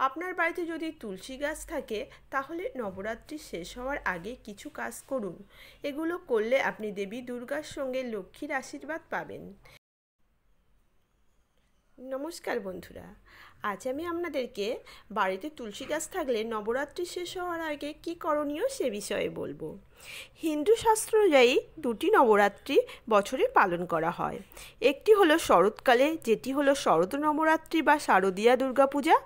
আপনার বাড়িতে যদি তুলসী গাছ থাকে তাহলে নবরাত্রি শেষ হওয়ার আগে কিছু কাজ করুন। এগুলো করলে আপনি দেবী দুর্গার সঙ্গে লক্ষ্মীর আশীর্বাদ পাবেন। নমস্কার বন্ধুরা, আজ আমি আপনাদেরকে বাড়িতে তুলসী গাছ থাকলে নবরাত্রি শেষ হওয়ার আগে কি করণীয় সে বিষয়ে বলবো। হিন্দু শাস্ত্র অনুযায়ী দুটি নবরাত্রি বছরে পালন করা হয়। একটি হলো শরৎকালে, যেটি হলো শরৎ নবরাত্রি বা শারদীয়া দুর্গাপূজা।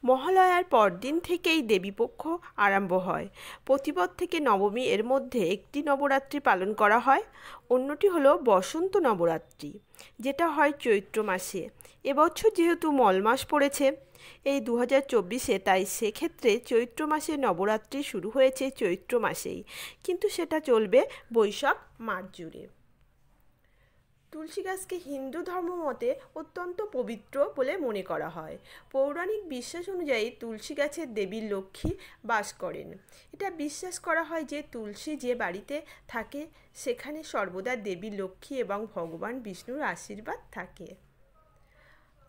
মহালয়ার পরদিন থেকেই দেবীপক্ষ আরম্ভ হয়। প্রতিপদ থেকে নবমী এর মধ্যে একটি নবরাত্রি পালন করা হয়। অন্যটি হলো বসন্ত নবরাত্রি, যেটা হয় চৈত্র মাসে। এবছর যেহেতু মল মাস পড়েছে এই 2024-এ, তাই সেক্ষেত্রে চৈত্র মাসে নবরাত্রি শুরু হয়েছে চৈত্র মাসেই, কিন্তু সেটা চলবে বৈশাখ মাস জুড়ে। তুলসী গাছকে হিন্দু ধর্ম মতে অত্যন্ত পবিত্র বলে মনে করা হয়। পৌরাণিক বিশ্বাস অনুযায়ী তুলসী গাছের দেবী লক্ষ্মী বাস করেন। এটা বিশ্বাস করা হয় যে তুলসী যে বাড়িতে থাকে সেখানে সর্বদা দেবী লক্ষ্মী এবং ভগবান বিষ্ণুর আশীর্বাদ থাকে।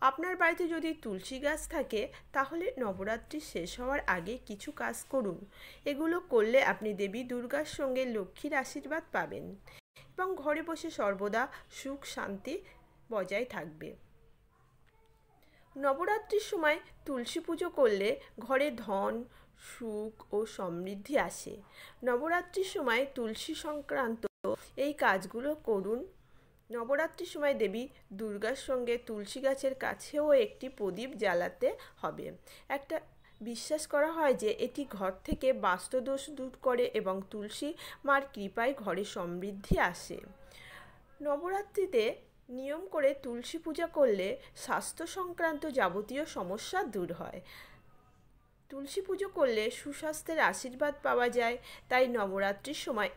আপনার বাড়িতে যদি তুলসী গাছ থাকে তাহলে নবরাত্রি শেষ হওয়ার আগে কিছু কাজ করুন। এগুলো করলে আপনি দেবী দুর্গার সঙ্গে লক্ষ্মীর আশীর্বাদ পাবেন এবং ঘরে বসে সর্বদা সুখ শান্তি বজায় থাকবে। নবরাত্রির সময় তুলসী পুজো করলে ঘরে ধন, সুখ ও সমৃদ্ধি আসে। নবরাত্রির সময় তুলসী সংক্রান্ত এই কাজগুলো করুন। নবরাত্রির সময় দেবী দুর্গার সঙ্গে তুলসী গাছের কাছেও একটি প্রদীপ জ্বালাতে হবে। একটা বিশ্বাস করা হয় যে এটি ঘর থেকে বাস্তুদোষ দূর করে এবং তুলসী মার কৃপায় ঘরে সমৃদ্ধি আসে। নবরাত্রিতে নিয়ম করে তুলসী পূজা করলে স্বাস্থ্য সংক্রান্ত যাবতীয় সমস্যা দূর হয়। তুলসী পুজো করলে সুস্বাস্থ্যের আশীর্বাদ পাওয়া যায়, তাই নবরাত্রির সময়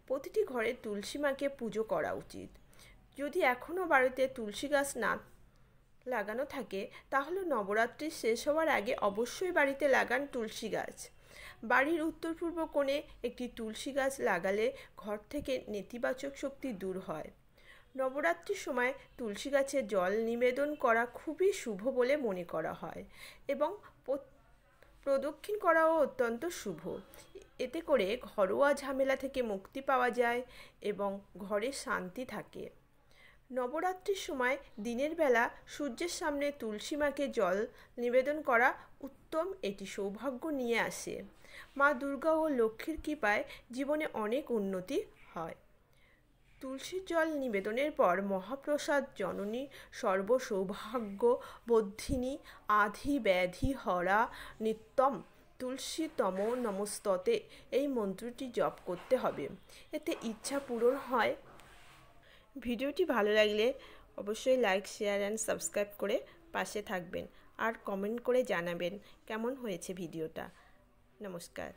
প্রতিটি ঘরে তুলসী মাকে পুজো করা উচিত। যদি এখনও বাড়িতে তুলসী গাছ না লাগানো থাকে তাহলে নবরাত্রি শেষ হওয়ার আগে অবশ্যই বাড়িতে লাগান তুলসী গাছ। বাড়ির উত্তর পূর্ব কোণে একটি তুলসী গাছ লাগালে ঘর থেকে নেতিবাচক শক্তি দূর হয়। নবরাত্রির সময় তুলসী গাছে জল নিবেদন করা খুবই শুভ বলে মনে করা হয় এবং প্রদক্ষিণ করাও অত্যন্ত শুভ। এতে করে ঘরোয়া ঝামেলা থেকে মুক্তি পাওয়া যায় এবং ঘরে শান্তি থাকে। নবরাত্রির সময় দিনের বেলা সূর্যের সামনে তুলসী মাকে জল নিবেদন করা উত্তম। এটি সৌভাগ্য নিয়ে আসে। মা দুর্গা ও লক্ষ্মীর কৃপায় জীবনে অনেক উন্নতি হয়। তুলসীর জল নিবেদনের পর মহাপ্রসাদ জননী সর্বসৌভাগ্য বর্ধিনী আধি ব্যাধি হরা নিত্যম তুলসী তম নমস্ততে এই মন্ত্রটি জপ করতে হবে। এতে ইচ্ছা পূরণ হয়। ভিডিওটি ভালো লাগলে অবশ্যই লাইক, শেয়ার অ্যান্ড সাবস্ক্রাইব করে পাশে থাকবেন আর কমেন্ট করে জানাবেন কেমন হয়েছে ভিডিওটা। নমস্কার।